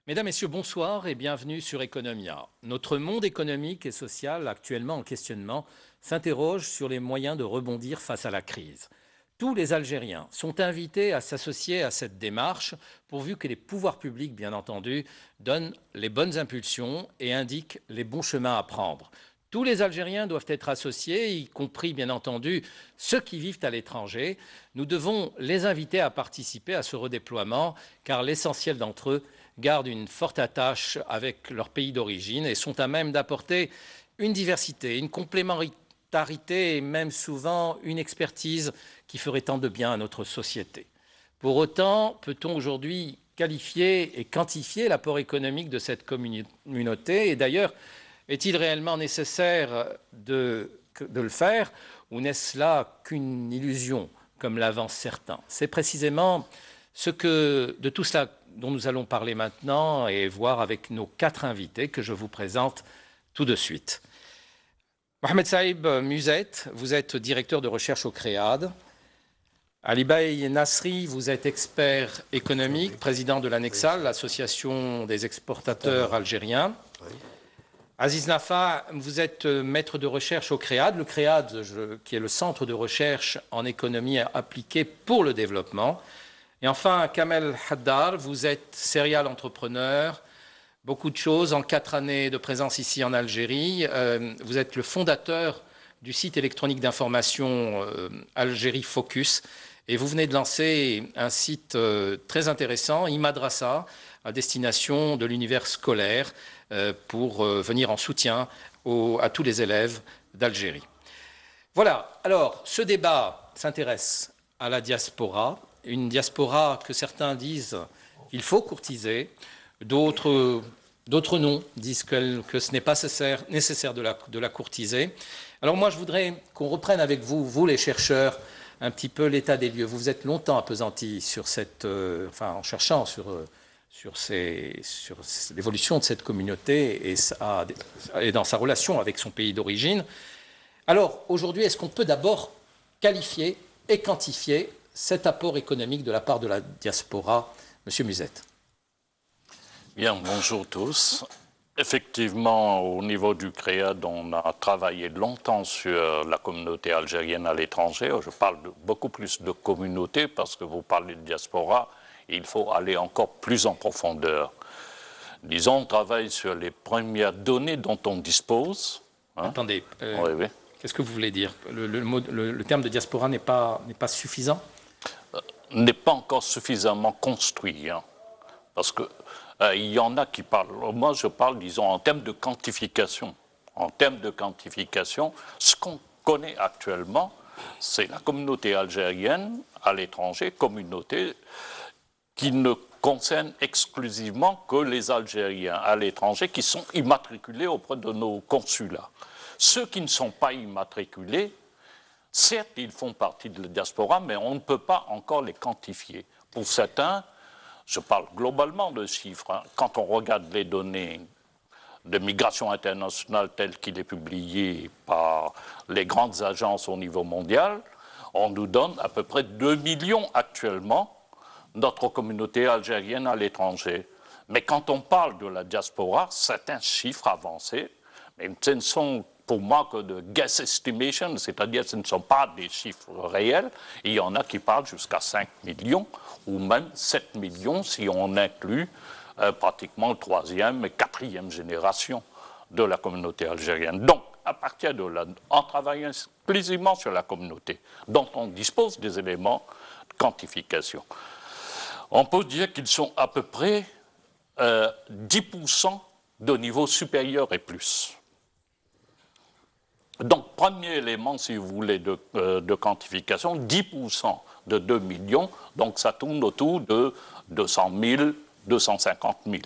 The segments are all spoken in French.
Mesdames, Messieurs, bonsoir et bienvenue sur Economia. Notre monde économique et social, actuellement en questionnement, s'interroge sur les moyens de rebondir face à la crise. Tous les Algériens sont invités à s'associer à cette démarche, pourvu que les pouvoirs publics, bien entendu, donnent les bonnes impulsions et indiquent les bons chemins à prendre. Tous les Algériens doivent être associés, y compris, bien entendu, ceux qui vivent à l'étranger. Nous devons les inviter à participer à ce redéploiement, car l'essentiel d'entre eux gardent une forte attache avec leur pays d'origine et sont à même d'apporter une diversité, une complémentarité et même souvent une expertise qui ferait tant de bien à notre société. Pour autant, peut-on aujourd'hui qualifier et quantifier l'apport économique de cette communauté? Et d'ailleurs, est-il réellement nécessaire de le faire ou n'est-ce là qu'une illusion, comme l'avancent certains? C'est précisément de tout cela dont nous allons parler maintenant et voir avec nos 4 invités que je vous présente tout de suite. Mohamed Saïb Muzet, vous êtes directeur de recherche au CREAD. Ali Bey Nasri, vous êtes expert économique, président de l'ANEXAL, l'association des exportateurs algériens. Aziz Nafa, vous êtes maître de recherche au CREAD. Le CREAD, qui est le centre de recherche en économie appliquée pour le développement. Et enfin, Kamel Haddar, vous êtes serial entrepreneur, beaucoup de choses en 4 années de présence ici en Algérie. Vous êtes le fondateur du site électronique d'information Algérie Focus et vous venez de lancer un site très intéressant, Imadrasa, à destination de l'univers scolaire pour venir en soutien à tous les élèves d'Algérie. Voilà, alors ce débat s'intéresse à la diaspora, une diaspora que certains disent qu'il faut courtiser, d'autres non, disent que ce n'est pas nécessaire de la courtiser. Alors moi, je voudrais qu'on reprenne avec vous les chercheurs, un petit peu l'état des lieux. Vous vous êtes longtemps appesantis sur en cherchant sur l'évolution de cette communauté et dans sa relation avec son pays d'origine. Alors, aujourd'hui, est-ce qu'on peut d'abord qualifier et quantifier cet apport économique de la part de la diaspora? Monsieur Muzet. Bien, bonjour tous. Effectivement, au niveau du CREAD, on a travaillé longtemps sur la communauté algérienne à l'étranger. Je parle beaucoup plus de communauté parce que vous parlez de diaspora, il faut aller encore plus en profondeur. Disons, on travaille sur les premières données dont on dispose. Attendez, oui. Qu'est-ce que vous voulez dire? Le terme de diaspora n'est pas suffisant? N'est pas encore suffisamment construit, parce que il y en a qui parlent. Moi, je parle, disons, en termes de quantification. En termes de quantification, ce qu'on connaît actuellement, c'est la communauté algérienne à l'étranger, communauté qui ne concerne exclusivement que les Algériens à l'étranger qui sont immatriculés auprès de nos consulats. Ceux qui ne sont pas immatriculés, certes, ils font partie de la diaspora, mais on ne peut pas encore les quantifier. Pour certains, je parle globalement de chiffres. Quand on regarde les données de migration internationale telles qu'il est publié par les grandes agences au niveau mondial, on nous donne à peu près 2 millions actuellement notre communauté algérienne à l'étranger. Mais quand on parle de la diaspora, certains chiffres avancés, mais ce ne sont pour moi que de guess estimation, c'est-à-dire ce ne sont pas des chiffres réels. Il y en a qui parlent jusqu'à 5 millions ou même 7 millions si on inclut pratiquement 3e et 4e génération de la communauté algérienne. Donc, à partir de là, en travaillant exclusivement sur la communauté, dont on dispose des éléments de quantification, on peut dire qu'ils sont à peu près 10% de niveau supérieur et plus. Donc, premier élément, si vous voulez, de quantification, 10% de 2 millions, donc ça tourne autour de 200 000, 250 000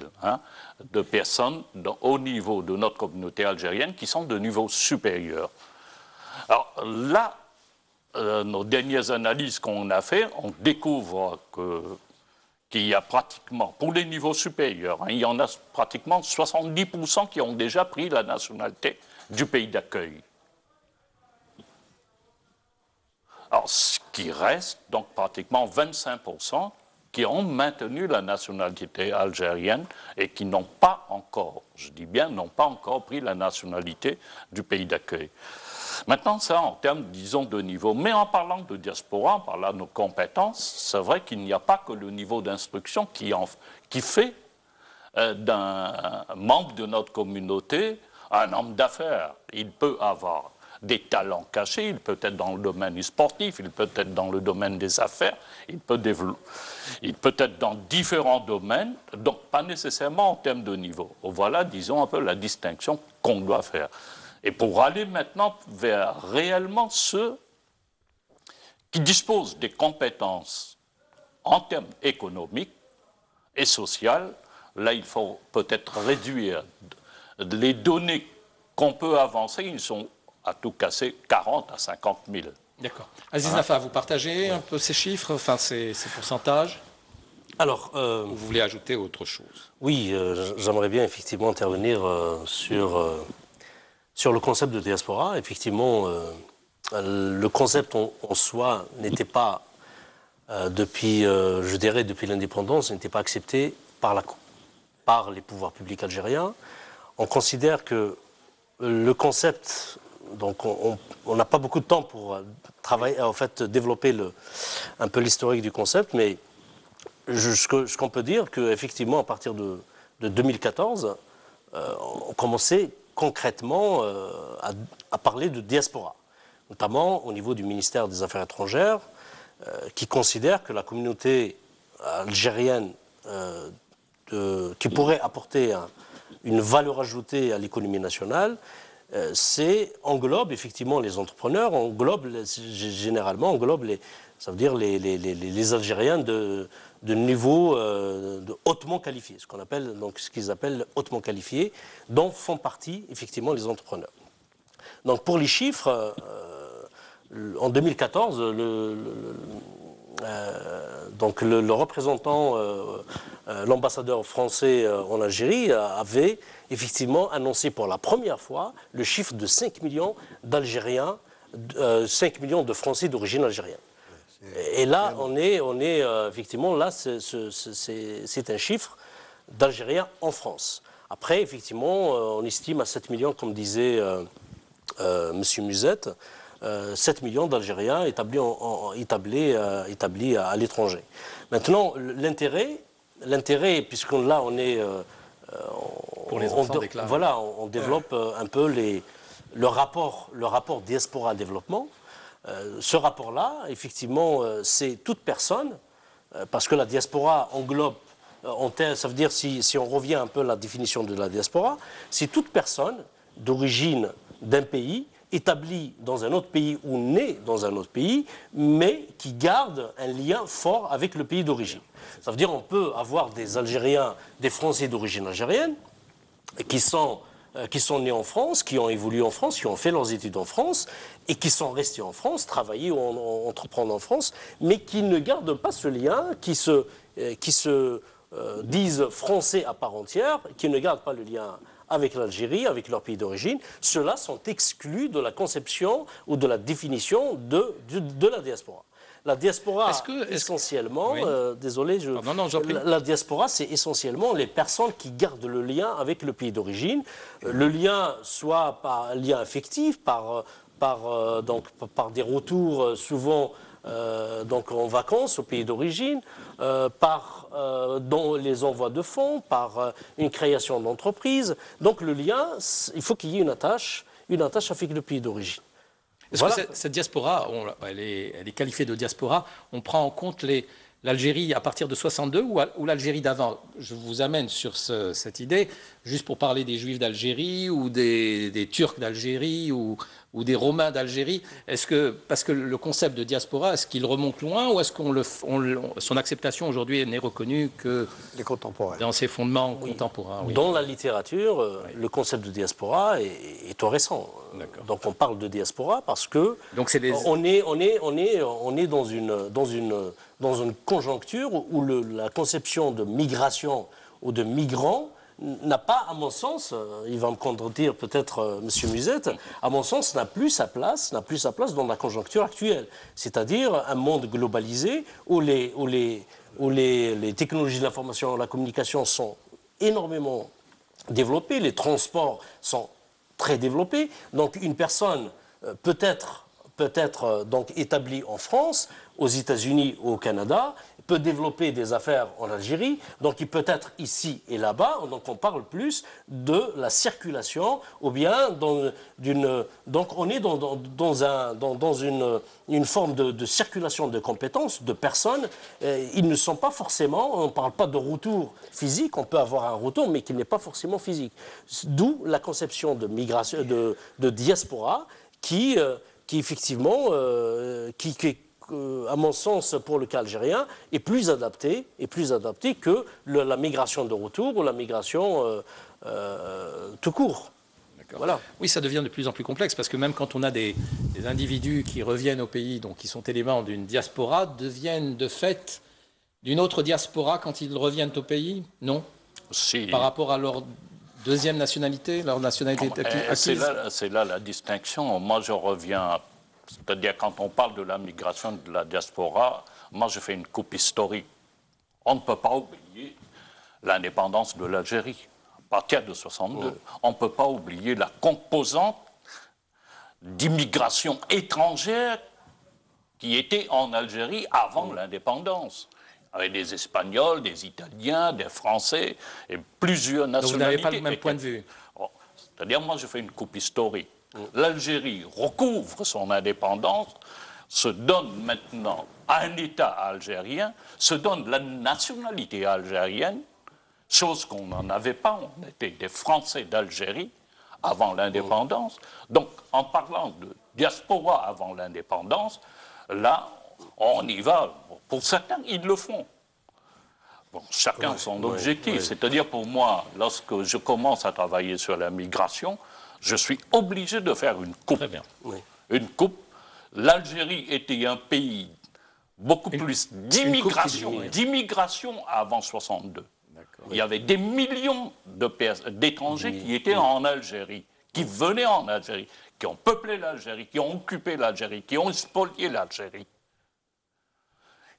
de personnes au niveau de notre communauté algérienne qui sont de niveau supérieur. Alors là, nos dernières analyses qu'on a fait, on découvre qu'il y a pratiquement, pour les niveaux supérieurs, il y en a pratiquement 70% qui ont déjà pris la nationalité du pays d'accueil. Alors, ce qui reste, donc pratiquement 25%, qui ont maintenu la nationalité algérienne et qui n'ont pas encore, je dis bien, n'ont pas encore pris la nationalité du pays d'accueil. Maintenant, ça en termes, disons, de niveau. Mais en parlant de diaspora, en parlant de nos compétences, c'est vrai qu'il n'y a pas que le niveau d'instruction qui fait d'un membre de notre communauté un homme d'affaires. Il peut avoir des talents cachés, il peut être dans le domaine sportif, il peut être dans le domaine des affaires, il peut être dans différents domaines, donc pas nécessairement en termes de niveau. Voilà, disons, un peu la distinction qu'on doit faire. Et pour aller maintenant vers réellement ceux qui disposent des compétences en termes économiques et sociaux, là, il faut peut-être réduire les données qu'on peut avancer, ils sont à tout casser 40 à 50 000. D'accord. Aziz Nafa, vous partagez un peu ces chiffres, enfin ces pourcentages? Alors, ou vous voulez ajouter autre chose? Oui, j'aimerais bien effectivement intervenir sur le concept de diaspora. Effectivement, le concept en soi n'était pas, je dirais depuis l'indépendance, n'était pas accepté par les pouvoirs publics algériens. On considère que le concept, donc on n'a pas beaucoup de temps pour travailler, en fait, développer un peu l'historique du concept, mais ce qu'on peut dire, qu'effectivement, à partir de 2014, on commençait concrètement à parler de diaspora, notamment au niveau du ministère des Affaires étrangères, qui considère que la communauté algérienne qui pourrait apporter une valeur ajoutée à l'économie nationale, englobe effectivement les entrepreneurs, généralement ça veut dire les Algériens de niveau hautement qualifié, ce qu'ils appellent hautement qualifiés, dont font partie effectivement les entrepreneurs. Donc pour les chiffres, en 2014, le représentant, l'ambassadeur français en Algérie avait effectivement annoncé pour la première fois le chiffre de 5 millions d'Algériens, 5 millions de Français d'origine algérienne. Et là, on est effectivement, là, c'est un chiffre d'Algériens en France. Après, effectivement, on estime à 7 millions, comme disait M. Musette, 7 millions d'Algériens établis à l'étranger. Maintenant, l'intérêt, puisque là, on est... pour les enfants déclarés. Voilà, on développe un peu le rapport diaspora-développement. Ce rapport-là, effectivement, c'est toute personne, parce que la diaspora englobe, ça veut dire, si on revient un peu à la définition de la diaspora, c'est toute personne d'origine d'un pays, établie dans un autre pays ou née dans un autre pays, mais qui garde un lien fort avec le pays d'origine. Ça veut dire on peut avoir des Algériens, des Français d'origine algérienne, qui sont nés en France, qui ont évolué en France, qui ont fait leurs études en France, et qui sont restés en France, travailler ou entreprendre en France, mais qui ne gardent pas ce lien, qui se disent français à part entière, qui ne gardent pas le lien avec l'Algérie, avec leur pays d'origine. Ceux-là sont exclus de la conception ou de la définition de la diaspora. La diaspora, essentiellement, oui. désolé, la diaspora, c'est essentiellement les personnes qui gardent le lien avec le pays d'origine. Le lien, soit par lien affectif, par des retours souvent en vacances au pays d'origine, dans les envois de fonds, par une création d'entreprise. Donc le lien, il faut qu'il y ait une attache avec le pays d'origine. Est-ce que cette diaspora, elle est qualifiée de diaspora, on prend en compte l'Algérie à partir de 62 ou l'Algérie d'avant? Je vous amène sur cette idée, juste pour parler des Juifs d'Algérie ou des Turcs d'Algérie ou des Romains d'Algérie. Parce que le concept de diaspora, est-ce qu'il remonte loin ou est-ce son acceptation aujourd'hui n'est reconnue que dans ses fondements contemporains? Oui. Dans la littérature, le concept de diaspora est tout récent. Donc on parle de diaspora parce que on est dans une conjoncture où la conception de migration ou de migrants n'a pas, à mon sens, il va me contredire peut-être M. Musette, à mon sens, n'a plus sa place dans la conjoncture actuelle. C'est-à-dire un monde globalisé où les technologies de l'information et de la communication sont énormément développées, les transports sont très développés. Donc une personne peut être donc établie en France, aux États-Unis ou au Canada, peut développer des affaires en Algérie, donc il peut être ici et là-bas, donc on parle plus de la circulation, ou bien donc on est dans une forme de circulation de compétences, de personnes, ils ne sont pas forcément, on ne parle pas de retour physique, on peut avoir un retour, mais qui n'est pas forcément physique. D'où la conception de migration, de diaspora, qui effectivement, à mon sens, pour le cas algérien, est plus adapté que la migration de retour ou la migration tout court. Voilà. Oui, ça devient de plus en plus complexe parce que même quand on a des individus qui reviennent au pays, donc qui sont éléments d'une diaspora, deviennent de fait d'une autre diaspora quand ils reviennent au pays, non? Si. Par rapport à leur deuxième nationalité, leur nationalité acquise. C'est là la distinction. Moi, je reviens, c'est-à-dire quand on parle de la migration de la diaspora, moi, je fais une coupe historique. On ne peut pas oublier l'indépendance de l'Algérie. À partir de 62, on ne peut pas oublier la composante d'immigration étrangère qui était en Algérie avant l'indépendance, avec des Espagnols, des Italiens, des Français et plusieurs nationalités. Donc vous n'avez pas le même point de vue. C'est-à-dire, moi, je fais une coupe historique. L'Algérie recouvre son indépendance, se donne maintenant à un État algérien, se donne la nationalité algérienne, chose qu'on n'en avait pas. On était des Français d'Algérie avant l'indépendance. Donc, en parlant de diaspora avant l'indépendance, là, on y va. Pour certains, ils le font. Bon, chacun son objectif. C'est-à-dire, pour moi, lorsque je commence à travailler sur la migration, je suis obligé de faire une coupe. Très bien. Une coupe. L'Algérie était un pays beaucoup plus d'immigration avant 62. Il y avait des millions d'étrangers qui étaient en Algérie, qui venaient en Algérie, qui ont peuplé l'Algérie, qui ont occupé l'Algérie, qui ont spolié l'Algérie.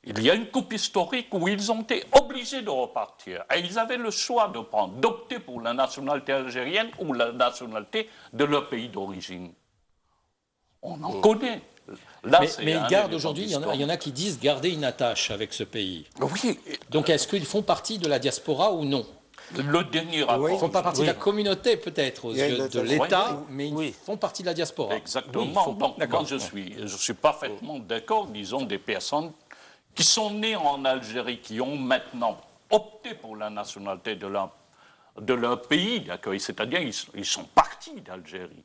Il y a une coupe historique où ils ont été obligés de repartir. Et ils avaient le choix d'opter pour la nationalité algérienne ou la nationalité de leur pays d'origine. On en connaît. Là, mais ils gardent aujourd'hui, il y en a qui disent garder une attache avec ce pays. Oui. Donc est-ce qu'ils font partie de la diaspora ou non? Le dernier rapport. Ils ne font pas partie de la communauté peut-être aux yeux de l'État, mais ils font partie de la diaspora. Exactement. Donc moi je suis parfaitement d'accord, disons, des personnes qui sont nées en Algérie, qui ont maintenant opté pour la nationalité de leur pays d'accueil, c'est-à-dire ils sont partis d'Algérie.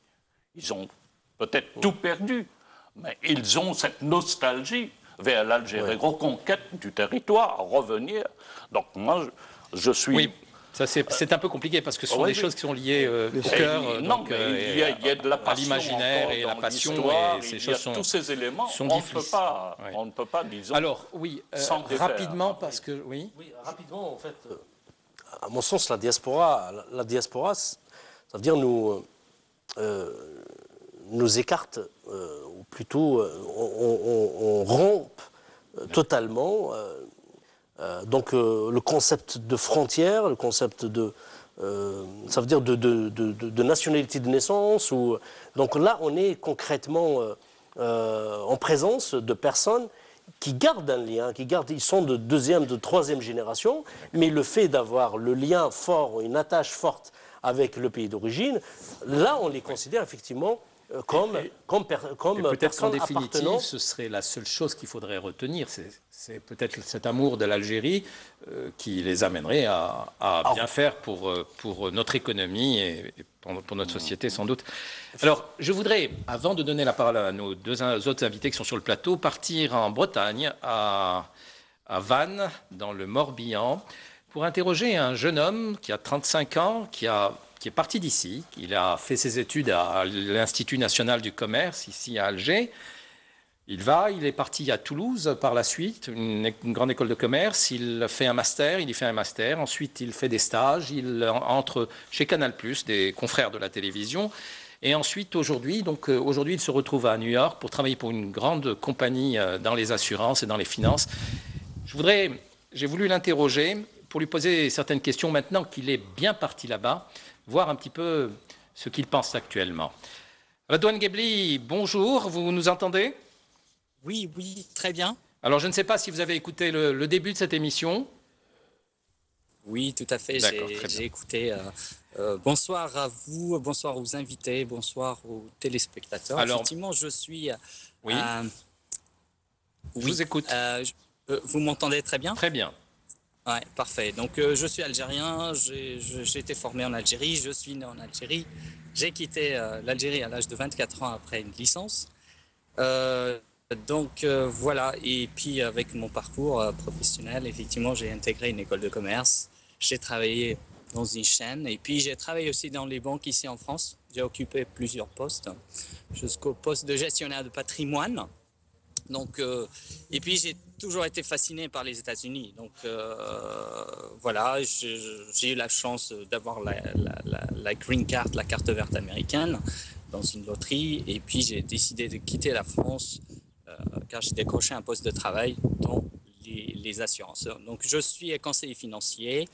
Ils ont peut-être tout perdu, mais ils ont cette nostalgie vers l'Algérie, reconquête du territoire, à revenir. Donc moi, je suis... Oui, c'est un peu compliqué parce que ce sont des choses qui sont liées au cœur, non, mais il y a de la passion, à l'imaginaire et la passion. Et ces choses tous ces éléments, on ne peut pas, disons... Alors, oui, rapidement, parce que... Oui, rapidement, en fait, à mon sens, la diaspora, ça veut dire nous écarte, ou plutôt on rompt totalement donc le concept de frontière, le concept ça veut dire de nationalité de naissance. Donc là, on est concrètement en présence de personnes qui gardent un lien, ils sont de deuxième, de troisième génération, mais le fait d'avoir le lien fort, une attache forte avec le pays d'origine, là, on les considère effectivement comme peut-être qu'en définitive, appartenant... ce serait la seule chose qu'il faudrait retenir. C'est peut-être cet amour de l'Algérie qui les amènerait à bien faire pour notre économie et pour notre société, sans doute. Alors, je voudrais, avant de donner la parole à nos deux autres invités qui sont sur le plateau, partir en Bretagne, à Vannes, dans le Morbihan, pour interroger un jeune homme qui a 35 ans, qui est parti d'ici. Il a fait ses études à l'Institut national du commerce, ici à Alger. Il est parti à Toulouse par la suite, une grande école de commerce. Il fait un master, il y fait un master. Ensuite, il fait des stages. Il entre chez Canal+, des confrères de la télévision. Et ensuite, aujourd'hui, il se retrouve à New York pour travailler pour une grande compagnie dans les assurances et dans les finances. J'ai voulu l'interroger pour lui poser certaines questions maintenant qu'il est bien parti là-bas, voir un petit peu ce qu'il pense actuellement. Redouane Ghebli, bonjour, vous nous entendez ? Oui, très bien. Alors, je ne sais pas si vous avez écouté le début de cette émission. Oui, tout à fait, j'ai écouté. Bonsoir à vous, bonsoir aux invités, bonsoir aux téléspectateurs. Alors, effectivement, je suis... oui, je vous écoute. Vous m'entendez très bien ? Très bien. Ouais, parfait. Donc, je suis algérien, j'ai été formé en Algérie, je suis né en Algérie. J'ai quitté l'Algérie à l'âge de 24 ans après une licence. Voilà, et puis avec mon parcours professionnel, effectivement, j'ai intégré une école de commerce, j'ai travaillé dans une chaîne, et puis j'ai travaillé aussi dans les banques ici en France. J'ai occupé plusieurs postes, jusqu'au poste de gestionnaire de patrimoine. Donc, et puis j'ai toujours été fasciné par les États-Unis. Donc voilà, j'ai eu la chance d'avoir la green card, la carte verte américaine, dans une loterie, et puis j'ai décidé de quitter la France car j'ai décroché un poste de travail dans les assurances. Donc, je suis conseiller financier.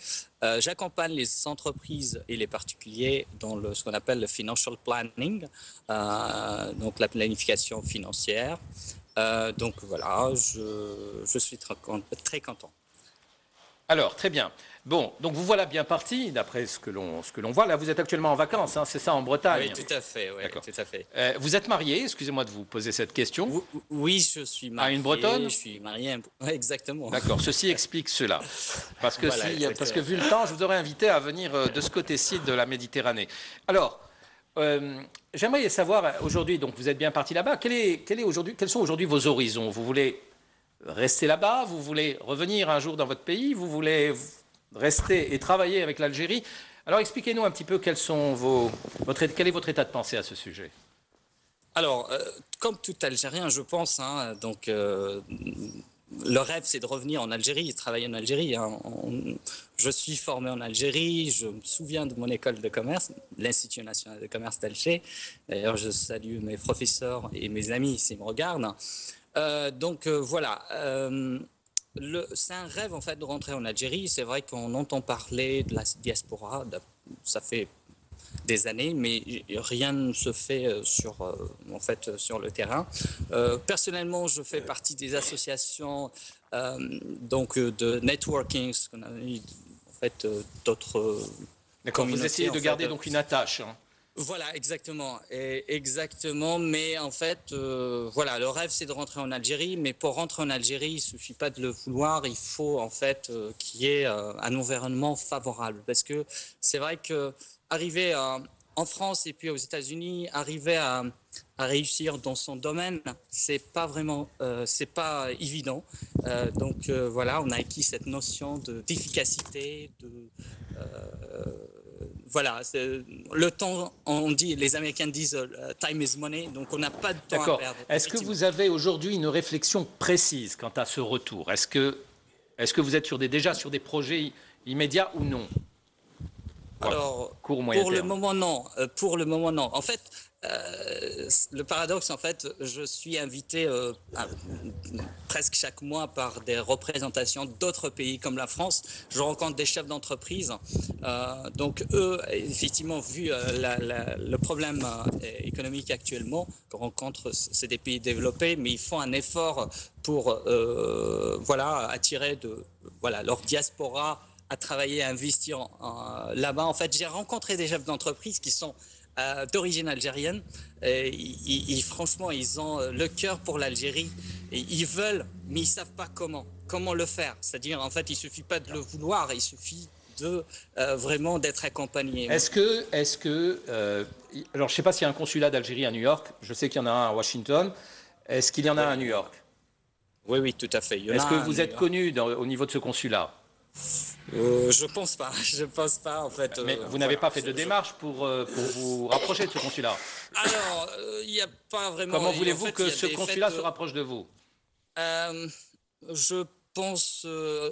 J'accompagne les entreprises et les particuliers dans ce qu'on appelle le financial planning, donc la planification financière. Donc, voilà, je suis très content. Alors, très bien. Bon, donc vous voilà bien parti, d'après ce que l'on voit. Là, vous êtes actuellement en vacances, hein, c'est ça, en Bretagne? Oui, tout à fait. Oui, tout à fait. Vous êtes marié, excusez-moi de vous poser cette question. Oui, je suis marié. À une Bretonne? Je suis marié, exactement. D'accord, ceci explique cela. Parce que, Voilà, parce que vu le temps, je vous aurais invité à venir de ce côté-ci de la Méditerranée. Alors, j'aimerais savoir, aujourd'hui, donc vous êtes bien parti là-bas, quels sont aujourd'hui vos horizons? Vous voulez rester là-bas? Vous voulez revenir un jour dans votre pays? Vous voulez rester et travailler avec l'Algérie? Alors expliquez-nous un petit peu quel est votre état de pensée à ce sujet. Alors, comme tout Algérien, je pense, hein, donc le rêve, c'est de revenir en Algérie et travailler en Algérie. Hein. Je suis formé en Algérie, je me souviens de mon école de commerce, l'Institut national de commerce d'Alger. D'ailleurs, je salue mes professeurs et mes amis s'ils me regardent. Voilà. C'est un rêve en fait de rentrer en Algérie. C'est vrai qu'on entend parler de la diaspora, ça fait des années, mais rien ne se fait sur le terrain. Personnellement, je fais partie des associations de networking, ce qu'on a eu en fait d'autres. D'accord. Vous essayez de garder donc une attache. Hein. Voilà, exactement. Exactement, mais en fait, voilà, le rêve, c'est de rentrer en Algérie, mais pour rentrer en Algérie, il ne suffit pas de le vouloir, il faut en fait qu'il y ait un environnement favorable, parce que c'est vrai qu'arriver en France et puis aux États-Unis, arriver à réussir dans son domaine, c'est pas vraiment, c'est pas évident. Voilà, on a acquis cette notion d'efficacité, voilà, le temps, les Américains disent time is money, donc on n'a pas de temps à perdre. Est-ce que vous avez aujourd'hui une réflexion précise quant à ce retour? Est-ce que vous êtes déjà sur des projets immédiats ou non? Alors, court ou moyen terme. Le moment, non. Pour le moment, non. En fait, le paradoxe, en fait, je suis invité presque chaque mois par des représentations d'autres pays comme la France. Je rencontre des chefs d'entreprise. Donc, eux, effectivement, vu le problème économique actuellement qu'on rencontre, c'est des pays développés, mais ils font un effort pour attirer leur diaspora à travailler, à investir là-bas. En fait, j'ai rencontré des chefs d'entreprise qui sont d'origine algérienne. Franchement, ils ont le cœur pour l'Algérie. Et ils veulent, mais ils ne savent pas comment le faire. C'est-à-dire, en fait, il ne suffit pas de le vouloir, il suffit vraiment d'être accompagné. Alors, je ne sais pas s'il y a un consulat d'Algérie à New York. Je sais qu'il y en a un à Washington. Est-ce qu'il y en a un à New York? Oui, tout à fait. Est-ce que vous êtes connu au niveau de ce consulat? Je pense pas. Je pense pas, en fait. Mais vous n'avez pas fait de démarche pour vous rapprocher de ce consulat. Alors, il n'y a pas vraiment. Comment En voulez-vous fait, que il y a ce des consulat fêtes, se rapproche de vous? Je pense,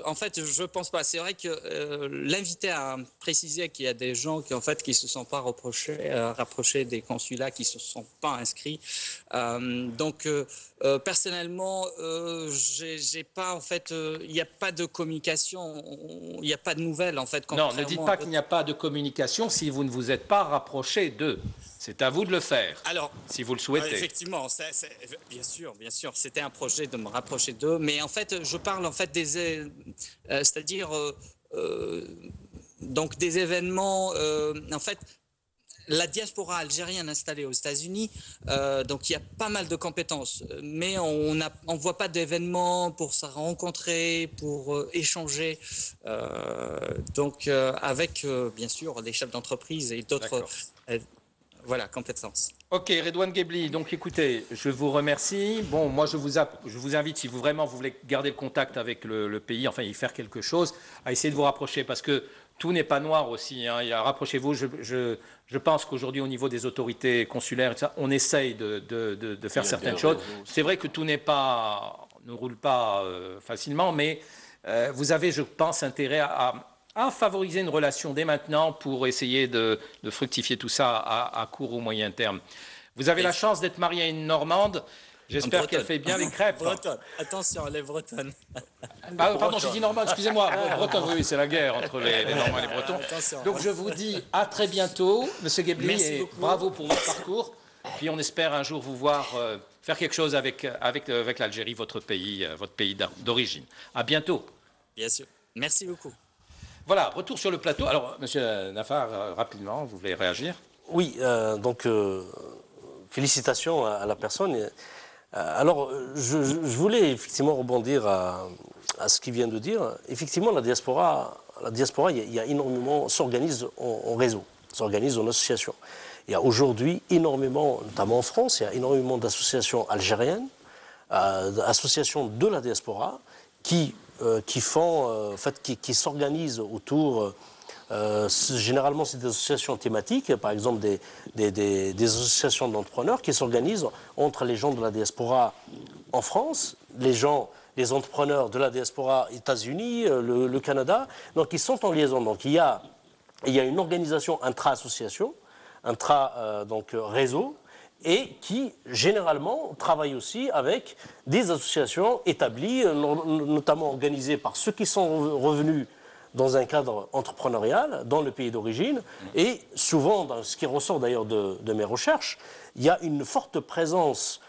en fait, je pense pas. C'est vrai que l'invité a précisé qu'il y a des gens qui, en fait, qui se sont pas rapprochés des consulats, qui se sont pas inscrits. Donc, personnellement, j'ai pas, en fait, il n'y a pas de communication, il n'y a pas de nouvelles, en fait. Non, ne dites pas qu'il n'y a pas de communication si vous ne vous êtes pas rapproché d'eux. C'est à vous de le faire, Alors, si vous le souhaitez. effectivement, bien sûr, c'était un projet de me rapprocher d'eux, mais en fait, je parle en fait c'est-à-dire donc des événements, en fait. La diaspora algérienne installée aux États-Unis, donc il y a pas mal de compétences, mais on ne voit pas d'événements pour se rencontrer, pour échanger, avec bien sûr les chefs d'entreprise et d'autres voilà, compétences. Ok, Redouane Ghebli, donc écoutez, je vous remercie. Bon, moi je vous invite, si vous vraiment vous voulez garder le contact avec le pays, enfin y faire quelque chose, à essayer de vous rapprocher, parce que tout n'est pas noir aussi. Hein. Rapprochez-vous, je pense qu'aujourd'hui au niveau des autorités consulaires, et tout ça, on essaye de faire certaines choses. C'est vrai que tout ne roule pas facilement, mais vous avez, je pense, intérêt à favoriser une relation dès maintenant pour essayer de fructifier tout ça à court ou moyen terme. Vous avez la chance d'être marié à une Normande. J'espère qu'elle fait bien les crêpes. Bretonne. Attention, les Bretonnes. Pardon, j'ai dit Normande, excusez-moi. Bretonne, oui, c'est la guerre entre les Normands et les Bretons. Donc je vous dis à très bientôt, Monsieur Ghebli, et bravo pour votre parcours. Puis on espère un jour vous voir faire quelque chose avec l'Algérie, votre pays d'origine. À bientôt. Bien sûr. Merci beaucoup. Voilà, retour sur le plateau. Alors, Monsieur Nafar, rapidement, vous voulez réagir? Oui, donc félicitations à la personne. Alors, je voulais effectivement rebondir à ce qu'il vient de dire. Effectivement, la diaspora, il y a énormément, s'organise en réseau, s'organise en association. Il y a aujourd'hui énormément, notamment en France, il y a énormément d'associations algériennes, d'associations de la diaspora qui s'organisent autour. Généralement, c'est des associations thématiques, par exemple des associations d'entrepreneurs qui s'organisent entre les gens de la diaspora en France, les entrepreneurs de la diaspora États-Unis, le Canada. Donc, ils sont en liaison. Donc, il y a une organisation intra-association, réseau, et qui, généralement, travaille aussi avec des associations établies, notamment organisées par ceux qui sont revenus dans un cadre entrepreneurial, dans le pays d'origine. Et souvent, dans ce qui ressort d'ailleurs de mes recherches, il y a une forte présence,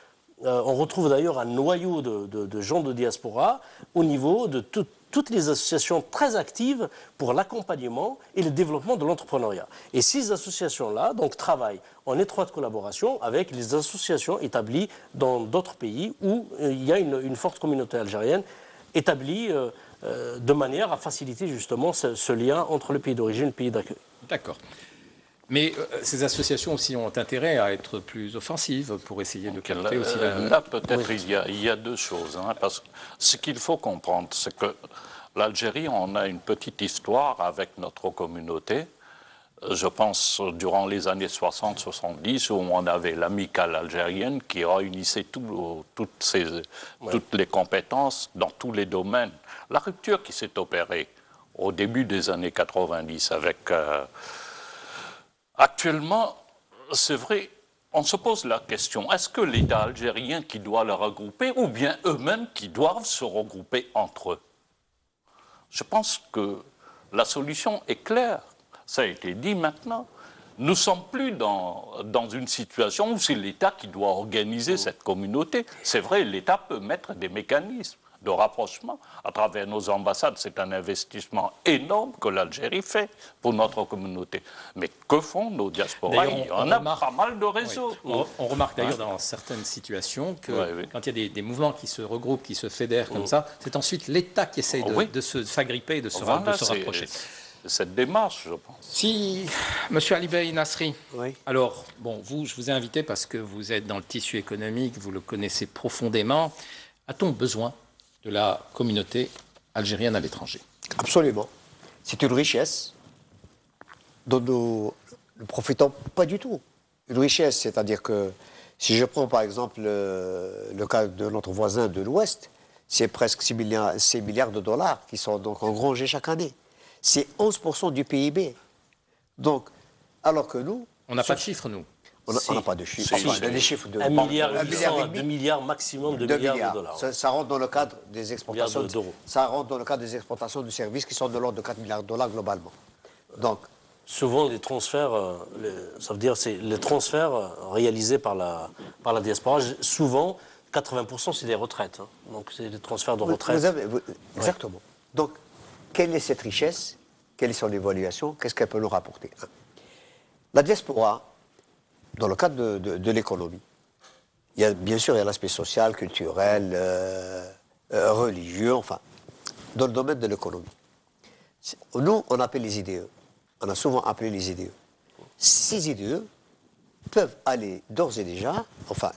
on retrouve d'ailleurs un noyau de gens de diaspora au niveau de toutes les associations très actives pour l'accompagnement et le développement de l'entrepreneuriat. Et ces associations-là donc travaillent en étroite collaboration avec les associations établies dans d'autres pays où il y a une forte communauté algérienne établie de manière à faciliter justement ce lien entre le pays d'origine et le pays d'accueil. D'accord. Mais ces associations aussi ont intérêt à être plus offensives pour essayer de capter aussi la... Là, peut-être, il y a deux choses. Hein, parce que ce qu'il faut comprendre, c'est que l'Algérie, on a une petite histoire avec notre communauté. Je pense, durant les années 60-70, où on avait l'amicale algérienne qui réunissait toutes les compétences dans tous les domaines. La rupture qui s'est opérée au début des années 90 avec... Actuellement, c'est vrai, on se pose la question, est-ce que l'État algérien qui doit le regrouper ou bien eux-mêmes qui doivent se regrouper entre eux? Je pense que la solution est claire, ça a été dit maintenant. Nous ne sommes plus dans une situation où c'est l'État qui doit organiser cette communauté. C'est vrai, l'État peut mettre des mécanismes de rapprochement à travers nos ambassades. C'est un investissement énorme que l'Algérie fait pour notre communauté. Mais que font nos diasporas? Il y en a pas mal de réseaux. Oui. On remarque d'ailleurs dans certaines situations que quand il y a des mouvements qui se regroupent, qui se fédèrent comme ça, c'est ensuite l'État qui essaye de s'agripper et de se rapprocher. Cette démarche, je pense. Si, Monsieur Ali Bey Nasri, alors, bon, je vous ai invité parce que vous êtes dans le tissu économique, vous le connaissez profondément. A-t-on besoin de la communauté algérienne à l'étranger? Absolument. C'est une richesse dont nous ne profitons pas du tout. Une richesse, c'est-à-dire que si je prends par exemple le cas de notre voisin de l'Ouest, c'est presque 6 milliards de dollars qui sont donc engrangés chaque année. C'est 11% du PIB. Donc, alors que nous... On n'a pas de chiffres, nous. On n'a pas de chiffres. Si, Enfin, des chiffres de 1 milliard 800 à et demi. 2 milliards maximum, 2 2 milliards milliards. de dollars. Ça rentre dans le cadre des exportations d'euros. Ça rentre dans le cadre des exportations de services qui sont de l'ordre de 4 milliards de dollars globalement. Donc, Souvent, les transferts, ça veut dire c'est les transferts réalisés par la diaspora. Souvent, 80% c'est des retraites. Hein. Donc, c'est des transferts de retraite. exactement. Donc, quelle est cette richesse? Quelle est son évaluation? Qu'est-ce qu'elle peut nous rapporter? La diaspora, dans le cadre de l'économie, bien sûr, il y a l'aspect social, culturel, religieux, enfin, dans le domaine de l'économie. Nous, on appelle les IDE. On a souvent appelé les IDE. Ces IDE peuvent aller d'ores et déjà, enfin,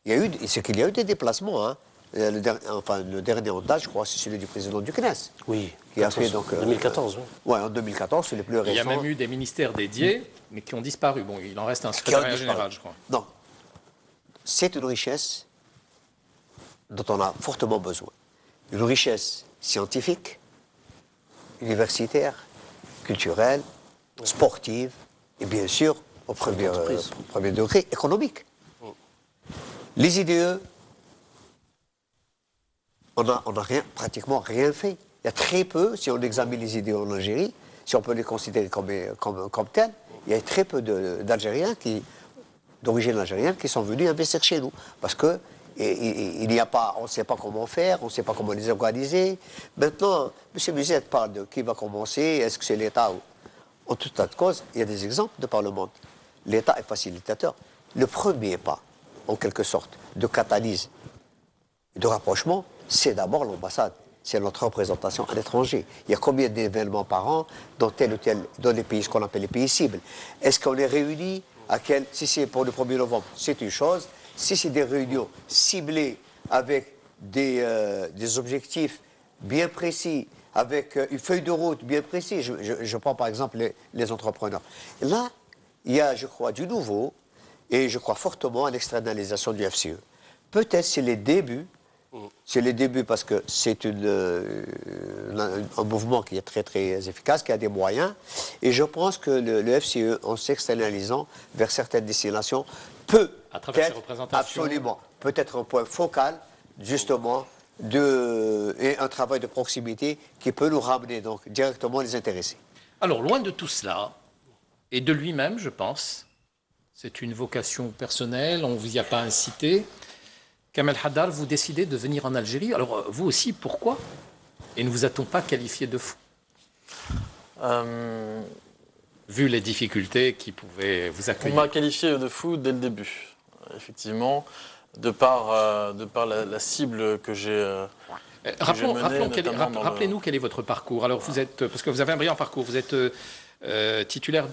c'est qu'il y a eu des déplacements, hein. Le dernier en date, je crois, c'est celui du président du CNES. Oui, Qui a fait donc... 2014, oui. Oui, en 2014, c'est le plus récent. Il y a même eu des ministères dédiés, mais qui ont disparu. Bon, il en reste un secrétariat général, je crois. Non. C'est une richesse dont on a fortement besoin. Une richesse scientifique, universitaire, culturelle, sportive, et bien sûr, au premier degré, économique. Les IDE, on n'a pratiquement rien fait. Il y a très peu, si on examine les IDE en Algérie, si on peut les considérer comme tels, il y a très peu d'Algériens d'origine algérienne qui sont venus investir chez nous. Parce que il n'y a pas, on ne sait pas comment faire, on ne sait pas comment les organiser. Maintenant, M. Musette parle de qui va commencer, est-ce que c'est l'État ou... En tout tas de cause, il y a des exemples de par le monde. L'État est facilitateur. Le premier pas, en quelque sorte, de catalyse, de rapprochement, c'est d'abord l'ambassade. C'est notre représentation à l'étranger. Il y a combien d'événements par an dans tel ou tel, dans les pays, ce qu'on appelle les pays cibles. Est-ce qu'on est réunis si c'est pour le 1er novembre, c'est une chose. Si c'est des réunions ciblées avec des objectifs bien précis, avec une feuille de route bien précise, je prends par exemple les entrepreneurs. Là, il y a, je crois, du nouveau, et je crois fortement à l'externalisation du FCE. Peut-être c'est les débuts. C'est les débuts parce que c'est un mouvement qui est très très efficace, qui a des moyens. Et je pense que le FCE, en s'externalisant vers certaines destinations, peut être absolument, peut-être un point focal, justement, et un travail de proximité qui peut nous ramener donc directement les intéressés. Alors, loin de tout cela, et de lui-même, je pense, c'est une vocation personnelle, on ne vous y a pas incité. Kamel Haddad, vous décidez de venir en Algérie. Alors, vous aussi, pourquoi? Et ne vous a-t-on pas qualifié de fou? Vu les difficultés qui pouvaient vous accueillir. On m'a qualifié de fou dès le début, effectivement, de par la cible que j'ai Rappelez-nous quel est votre parcours. Alors, vous êtes, parce que vous avez un brillant parcours, vous êtes titulaire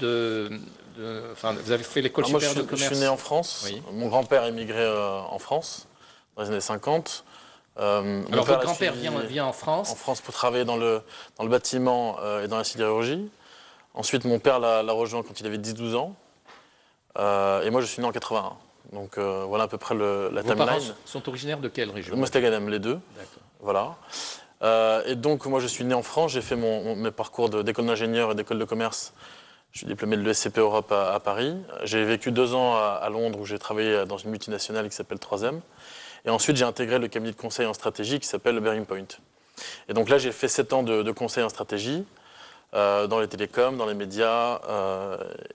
enfin, vous avez fait l'école supérieure de commerce. Je suis né en France. Oui. Mon grand-père émigré en France dans les années 50. Alors, votre grand-père vient en France. En France pour travailler dans le bâtiment et dans la sidérurgie. Ensuite, mon père l'a rejoint quand il avait 10-12 ans. Et moi, je suis né en 81. Donc, voilà à peu près la timeline. Vos parents sont originaires de quelle région? Mostaganem, les deux. Voilà. Et donc, moi, je suis né en France. J'ai fait mes parcours d'école d'ingénieur et d'école de commerce. Je suis diplômé de l'ESCP Europe à Paris. J'ai vécu 2 ans à Londres où j'ai travaillé dans une multinationale qui s'appelle 3M. Et ensuite, j'ai intégré le cabinet de conseil en stratégie qui s'appelle Bearing Point. Et donc là, j'ai fait 7 ans de conseil en stratégie dans les télécoms, dans les médias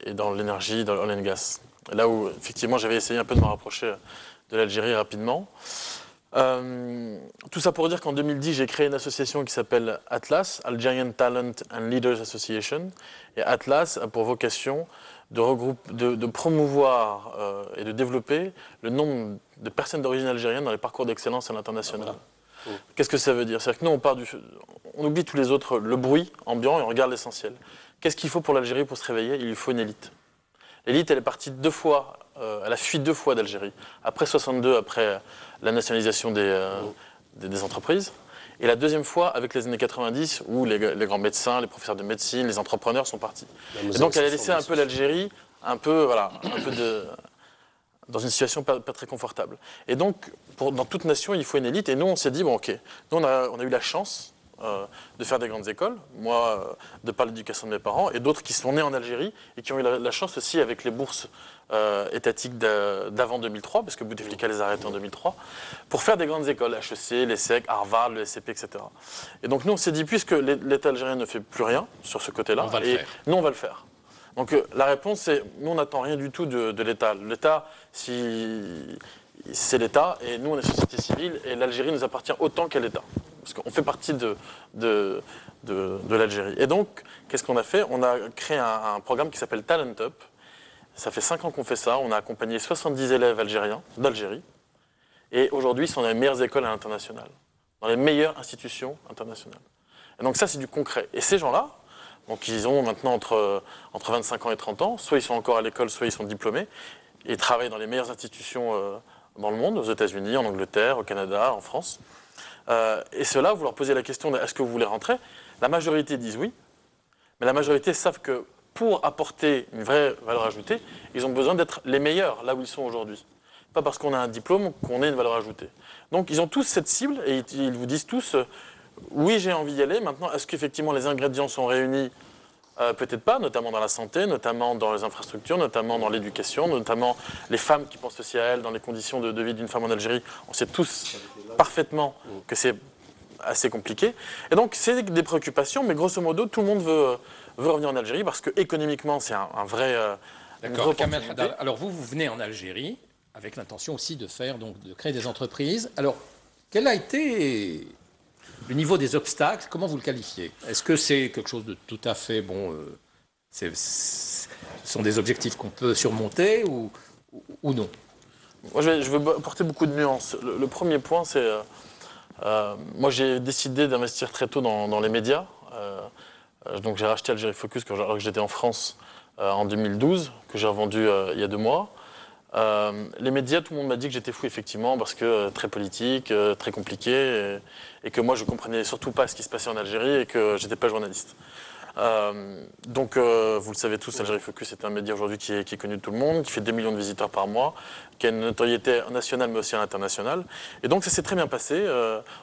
et dans l'énergie, dans l'oil and gas. Et là où, effectivement, j'avais essayé un peu de me rapprocher de l'Algérie rapidement. Tout ça pour dire qu'en 2010, j'ai créé une association qui s'appelle Atlas, Algerian Talent and Leaders Association. Et Atlas a pour vocation de promouvoir et de développer le nombre de personnes d'origine algérienne dans les parcours d'excellence à l'international. Qu'est-ce que ça veut dire? C'est-à-dire que nous, on oublie tous les autres, le bruit ambiant, et on regarde l'essentiel. Qu'est-ce qu'il faut pour l'Algérie pour se réveiller? Il lui faut une élite. L'élite, elle est partie 2 fois, elle a fui 2 fois d'Algérie. Après 62, après la nationalisation des entreprises. Et la deuxième fois avec les années 90, où les grands médecins, les professeurs de médecine, les entrepreneurs sont partis. Et donc elle a laissé un peu l'Algérie, dans une situation pas très confortable. Et donc, dans toute nation, il faut une élite. Et nous, on s'est dit, bon, ok, nous, on a eu la chance de faire des grandes écoles, moi, de par l'éducation de mes parents, et d'autres qui sont nés en Algérie et qui ont eu la chance aussi avec les bourses étatiques d'avant 2003, parce que Bouteflika les a arrêtés en 2003, pour faire des grandes écoles, HEC, l'ESSEC, Harvard, le SCP, etc. Et donc nous, on s'est dit, puisque l'État algérien ne fait plus rien sur ce côté-là, nous, on va le faire. Donc la réponse, c'est, nous, on n'attend rien du tout de l'État. L'État, c'est l'État, et nous, on est société civile, et l'Algérie nous appartient autant qu'à l'État. Parce qu'on fait partie de l'Algérie. Et donc, qu'est-ce qu'on a fait? On a créé un programme qui s'appelle Talent Up. Ça fait 5 ans qu'on fait ça. On a accompagné 70 élèves algériens d'Algérie. Et aujourd'hui, ils sont dans les meilleures écoles à l'international, dans les meilleures institutions internationales. Et donc ça, c'est du concret. Et ces gens-là, donc ils ont maintenant entre 25 ans et 30 ans, soit ils sont encore à l'école, soit ils sont diplômés, et ils travaillent dans les meilleures institutions dans le monde, aux États-Unis, en Angleterre, au Canada, en France. Et ceux-là, vous leur posez la question, est-ce que vous voulez rentrer? La majorité disent oui, mais la majorité savent que pour apporter une vraie valeur ajoutée, ils ont besoin d'être les meilleurs là où ils sont aujourd'hui. Pas parce qu'on a un diplôme qu'on ait une valeur ajoutée. Donc ils ont tous cette cible et ils vous disent tous oui, j'ai envie d'y aller. Maintenant, est-ce qu'effectivement les ingrédients sont réunis? Peut-être pas, notamment dans la santé, notamment dans les infrastructures, notamment dans l'éducation, notamment les femmes qui pensent aussi à elles dans les conditions de vie d'une femme en Algérie. On sait tous parfaitement que c'est assez compliqué. Et donc, c'est des préoccupations, mais grosso modo, tout le monde veut revenir en Algérie parce que économiquement, c'est un vrai... D'accord. Kamel Haddad, alors vous venez en Algérie avec l'intention aussi de créer des entreprises. Alors, quel a été le niveau des obstacles? Comment vous le qualifiez? Est-ce que c'est quelque chose de tout à fait bon? Ce sont des objectifs qu'on peut surmonter ou non? Moi, je veux apporter beaucoup de nuances. Le premier point, c'est... moi, j'ai décidé d'investir très tôt dans les médias. Donc, j'ai racheté Algérie Focus alors que j'étais en France en 2012, que j'ai revendu il y a 2 mois. Les médias, tout le monde m'a dit que j'étais fou, effectivement, parce que très politique, très compliqué, et que moi, je ne comprenais surtout pas ce qui se passait en Algérie et que je n'étais pas journaliste. Donc, vous le savez tous, Algérie Focus est un média aujourd'hui qui est connu de tout le monde, qui fait 2 millions de visiteurs par mois, qui a une notoriété nationale mais aussi à l'international. Et donc, ça s'est très bien passé.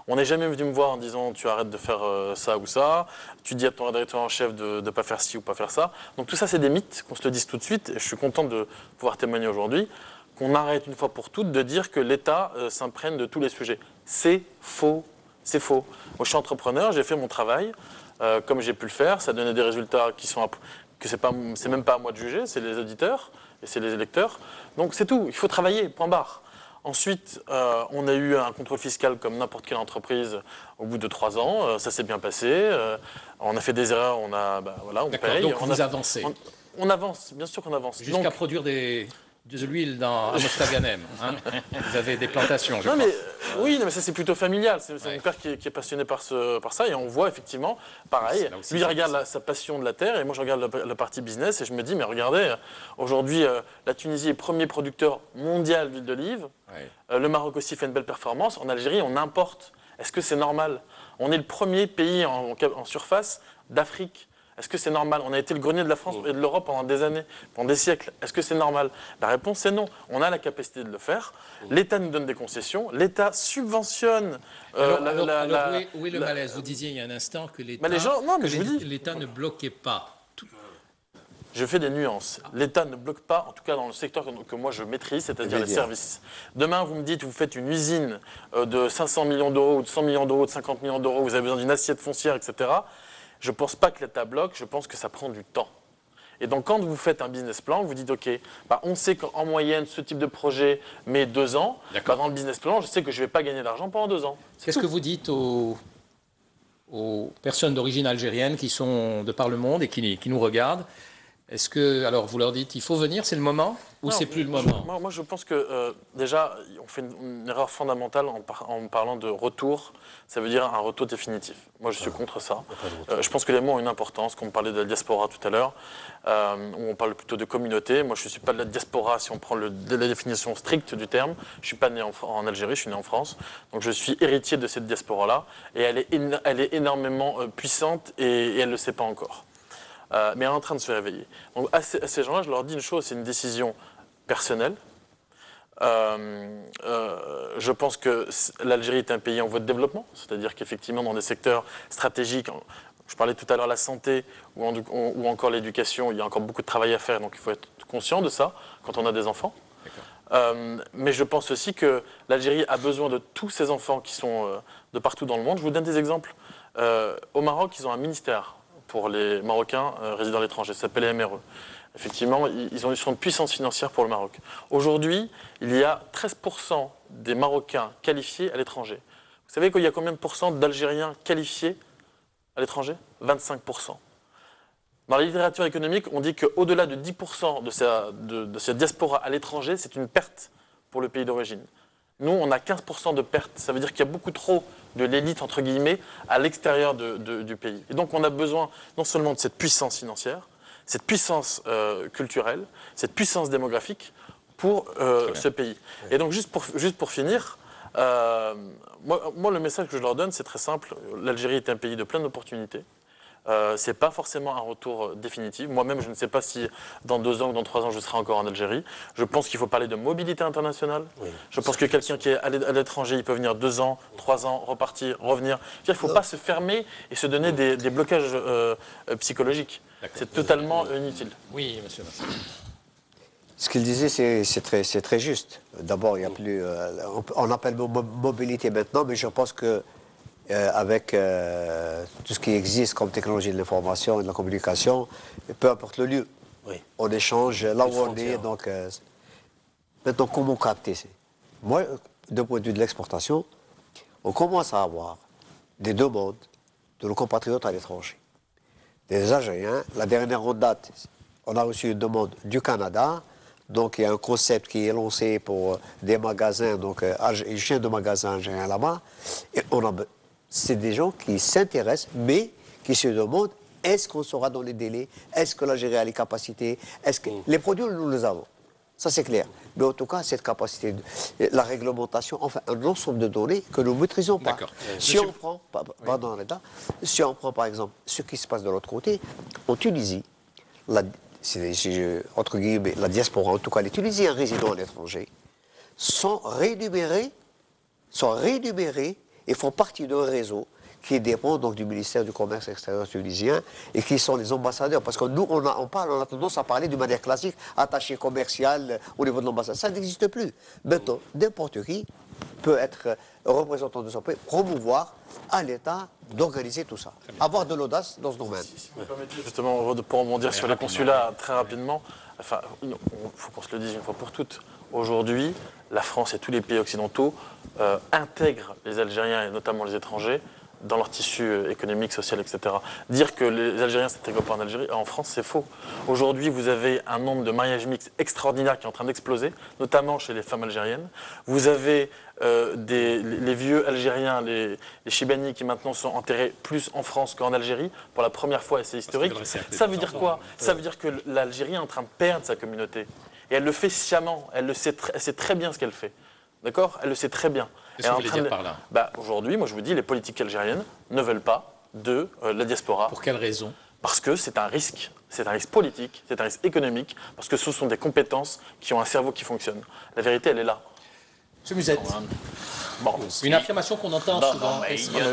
On n'est jamais venu me voir en disant tu arrêtes de faire ça ou ça, tu dis à ton rédacteur en chef de ne pas faire ci ou pas faire ça. Donc, tout ça, c'est des mythes, qu'on se le dise tout de suite. Et je suis content de pouvoir témoigner aujourd'hui qu'on arrête une fois pour toutes de dire que l'État s'imprègne de tous les sujets. C'est faux. C'est faux. Moi, je suis entrepreneur, j'ai fait mon travail. Comme j'ai pu le faire, ça donnait des résultats que c'est même pas à moi de juger, c'est les auditeurs et c'est les électeurs. Donc c'est tout, il faut travailler, point barre. Ensuite, on a eu un contrôle fiscal comme n'importe quelle entreprise au bout de 3 ans, ça s'est bien passé, on a fait des erreurs, on paye. Donc vous avancez. On avance, bien sûr qu'on avance. Jusqu'à produire de l'huile à Mostaganem. Hein. Vous avez des plantations, je crois. Oui, mais ça c'est plutôt familial. C'est mon père qui est passionné par ça et on voit effectivement, pareil, lui il regarde sa passion de la terre et moi je regarde la partie business et je me dis, mais regardez, aujourd'hui la Tunisie est premier producteur mondial d'huile d'olive, le Maroc aussi fait une belle performance, en Algérie on importe. Est-ce que c'est normal? On est le premier pays en surface d'Afrique. Est-ce que c'est normal? On a été le grenier de la France et de l'Europe pendant des années, pendant des siècles. Est-ce que c'est normal? La réponse est non. On a la capacité de le faire. L'État nous donne des concessions. L'État subventionne... où est le malaise? Vous disiez il y a un instant que l'État ne bloquait pas. Je fais des nuances. L'État ne bloque pas, en tout cas dans le secteur que moi je maîtrise, c'est-à-dire les services. Demain, vous me dites, vous faites une usine de 500 millions d'euros, ou de 100 millions d'euros, de 50 millions d'euros, vous avez besoin d'une assiette foncière, etc. Je ne pense pas que l'État bloque, je pense que ça prend du temps. Et donc quand vous faites un business plan, vous dites ok, on sait qu'en moyenne ce type de projet met 2 ans. Dans le business plan, je sais que je ne vais pas gagner d'argent pendant 2 ans. Qu'est-ce que vous dites aux personnes d'origine algérienne qui sont de par le monde et qui nous regardent Est-ce que, alors vous leur dites, il faut venir, c'est le moment, ou c'est plus le moment? Moi, je pense que déjà, on fait une erreur fondamentale en parlant de retour. Ça veut dire un retour définitif. Moi, je suis contre ça. Je pense que les mots ont une importance, comme on parlait de la diaspora tout à l'heure, où on parle plutôt de communauté. Moi, je ne suis pas de la diaspora si on prend la définition stricte du terme. Je ne suis pas né en Algérie, je suis né en France. Donc, je suis héritier de cette diaspora-là. Et elle est énormément puissante et elle ne le sait pas encore. Mais elle est en train de se réveiller. Donc à ces gens-là, je leur dis une chose, c'est une décision personnelle. Je pense que l'Algérie est un pays en voie de développement, c'est-à-dire qu'effectivement, dans des secteurs stratégiques, je parlais tout à l'heure de la santé ou encore l'éducation, il y a encore beaucoup de travail à faire, donc il faut être conscient de ça quand on a des enfants. Mais je pense aussi que l'Algérie a besoin de tous ces enfants qui sont de partout dans le monde. Je vous donne des exemples. Au Maroc, ils ont un ministère pour les Marocains résidant à l'étranger, ça s'appelle les MRE. Effectivement, ils sont une puissance financière pour le Maroc. Aujourd'hui, il y a 13% des Marocains qualifiés à l'étranger. Vous savez qu'il y a combien de pourcents d'Algériens qualifiés à l'étranger? 25%. Dans la littérature économique, on dit qu'au-delà de 10% de cette diaspora à l'étranger, c'est une perte pour le pays d'origine. Nous, on a 15% de perte. Ça veut dire qu'il y a beaucoup trop de l'élite, entre guillemets, à l'extérieur du pays. Et donc, on a besoin non seulement de cette puissance financière, cette puissance culturelle, cette puissance démographique pour ce pays. Et donc, juste pour finir, moi, le message que je leur donne, c'est très simple. L'Algérie est un pays de plein d'opportunités. Ce n'est pas forcément un retour définitif. Moi-même, je ne sais pas si dans 2 ans ou dans 3 ans, je serai encore en Algérie. Je pense qu'il faut parler de mobilité internationale. Oui, je pense que quelqu'un qui est à l'étranger, il peut venir 2 ans, 3 ans, repartir, revenir. Il ne faut pas se fermer et se donner des blocages psychologiques. C'est totalement inutile. Oui, monsieur Massi. Ce qu'il disait, c'est très juste. D'abord, il y a plus, on appelle mobilité maintenant, mais je pense que avec tout ce qui existe comme technologie de l'information et de la communication, peu importe le lieu. Oui. On échange là où on est. Donc, maintenant, comment capter? Moi, d'un point de vue de l'exportation, on commence à avoir des demandes de nos compatriotes à l'étranger. Des Algériens, la dernière en date, on a reçu une demande du Canada. Donc, il y a un concept qui est lancé pour des magasins, donc une chaîne de magasins algériens là-bas. Et c'est des gens qui s'intéressent, mais qui se demandent est-ce qu'on sera dans les délais? Est-ce que l'Algérie a les capacités? Est-ce que les produits, nous les avons? Ça, c'est clair. Mais en tout cas, cette capacité, la réglementation, enfin, un ensemble de données que nous ne maîtrisons pas. Si on prend, pardon, si on prend par exemple ce qui se passe de l'autre côté, en Tunisie, entre guillemets, la diaspora, en tout cas les Tunisiens résidant à l'étranger, sont rémunérés et font partie d'un réseau qui dépend donc du ministère du Commerce extérieur tunisien et qui sont les ambassadeurs. Parce que nous, on a tendance à parler d'une manière classique, attaché commercial au niveau de l'ambassade. Ça n'existe plus. Maintenant, n'importe qui peut être représentant de son pays, promouvoir à l'État d'organiser tout ça. Avoir de l'audace dans ce domaine. Si vous me permettez, justement, pour rebondir sur les consulats très rapidement, enfin, il faut qu'on se le dise une fois pour toutes. Aujourd'hui, la France et tous les pays occidentaux intègrent les Algériens et notamment les étrangers dans leur tissu économique, social, etc. Dire que les Algériens ne s'intègrent pas en France, c'est faux. Aujourd'hui, vous avez un nombre de mariages mixtes extraordinaire qui est en train d'exploser, notamment chez les femmes algériennes. Vous avez les vieux Algériens, les Chibani, qui maintenant sont enterrés plus en France qu'en Algérie, pour la première fois, et c'est historique. Ça veut dire quoi? Ça veut dire que l'Algérie est en train de perdre sa communauté. Et elle le fait sciemment, elle sait très bien ce qu'elle fait. D'accord? Elle le sait très bien. Qu'est-ce que vous voulez dire par là? Aujourd'hui, moi je vous dis, les politiques algériennes ne veulent pas de la diaspora. Pour quelle raison? Parce que c'est un risque. C'est un risque politique, c'est un risque économique, parce que ce sont des compétences qui ont un cerveau qui fonctionne. La vérité, elle est là. Monsieur Musette. Bon, une affirmation qu'on entend souvent.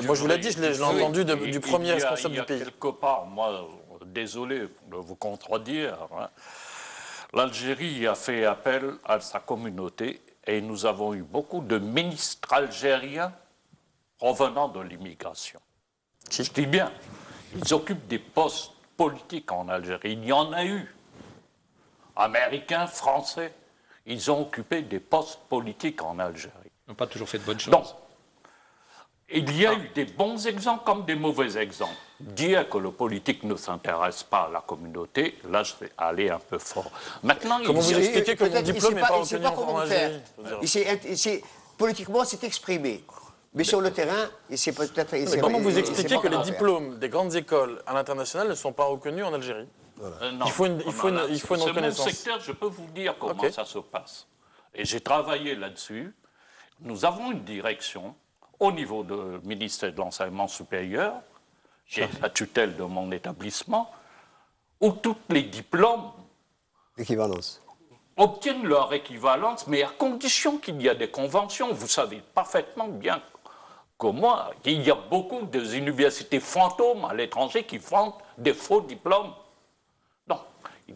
Moi je vous l'ai dit, je l'ai entendu du premier responsable du pays. Quelque part, moi, désolé de vous contredire, hein, l'Algérie a fait appel à sa communauté. Et nous avons eu beaucoup de ministres algériens provenant de l'immigration. Je dis bien, ils occupent des postes politiques en Algérie. Il y en a eu. Américains, Français, ils ont occupé des postes politiques en Algérie. Ils n'ont pas toujours fait de bonnes choses. Donc, Il y a eu des bons exemples comme des mauvais exemples. Dire que le politique ne s'intéresse pas à la communauté, là, je vais aller un peu fort. Maintenant, Comment vous expliquez que mon diplôme n'est pas reconnu en Algérie? Politiquement, c'est exprimé. Mais sur le terrain, il s'est peut-être... Comment vous expliquez que les diplômes des grandes écoles à l'international ne sont pas reconnus en Algérie? Non. Il faut une reconnaissance. C'est mon secteur, je peux vous dire comment ça se passe. Et j'ai travaillé là-dessus. Nous avons une direction au niveau du ministère de l'Enseignement supérieur, qui est la tutelle de mon établissement, où tous les diplômes L'équivalence. obtiennent leur équivalence, mais à condition qu'il y ait des conventions. Vous savez parfaitement bien que moi, il y a beaucoup d'universités fantômes à l'étranger qui font des faux diplômes. Non,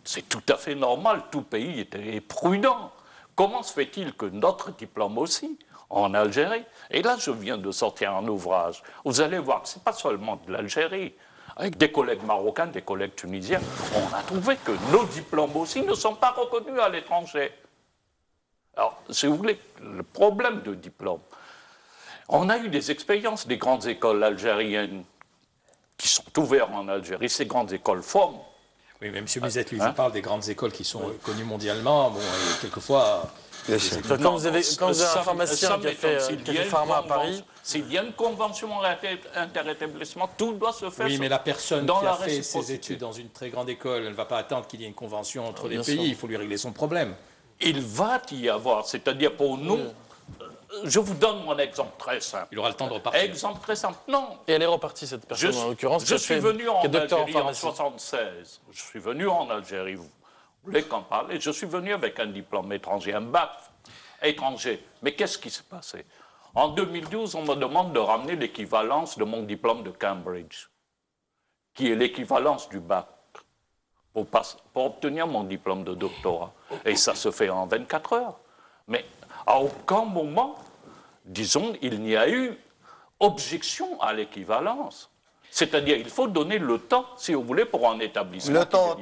c'est tout à fait normal, tout pays est prudent. Comment se fait-il que notre diplôme aussi, en Algérie, et là je viens de sortir un ouvrage, vous allez voir que ce n'est pas seulement de l'Algérie, avec des collègues marocains, des collègues tunisiens, on a trouvé que nos diplômes aussi ne sont pas reconnus à l'étranger. Alors, si vous voulez, le problème de diplôme, on a eu des expériences des grandes écoles algériennes qui sont ouvertes en Algérie, ces grandes écoles forment. Oui, mais M. Bizet, lui, vous parle des grandes écoles qui sont connues mondialement. Bon, et quelquefois... Quand vous avez un pharmacien qui a fait pharma à Paris... S'il y a une convention interétablissement, tout doit se faire. Oui, mais la personne qui a fait ses études dans une très grande école, elle ne va pas attendre qu'il y ait une convention entre les pays. Il faut lui régler son problème. Il va y avoir, c'est-à-dire pour nous... Je vous donne mon exemple très simple. Il aura le temps de repartir. Exemple très simple. Non. Et elle est repartie, cette personne, en l'occurrence. Je suis venu en Algérie en 1976. Je suis venu en Algérie. Vous voulez qu'en parler? Je suis venu avec un diplôme étranger, un bac étranger. Mais qu'est-ce qui s'est passé? En 2012, on me demande de ramener l'équivalence de mon diplôme de Cambridge, qui est l'équivalence du bac, pour obtenir mon diplôme de doctorat. Et ça se fait en 24 heures. Mais à aucun moment, disons, il n'y a eu objection à l'équivalence. C'est-à-dire, il faut donner le temps, si vous voulez, pour un établissement. Le temps,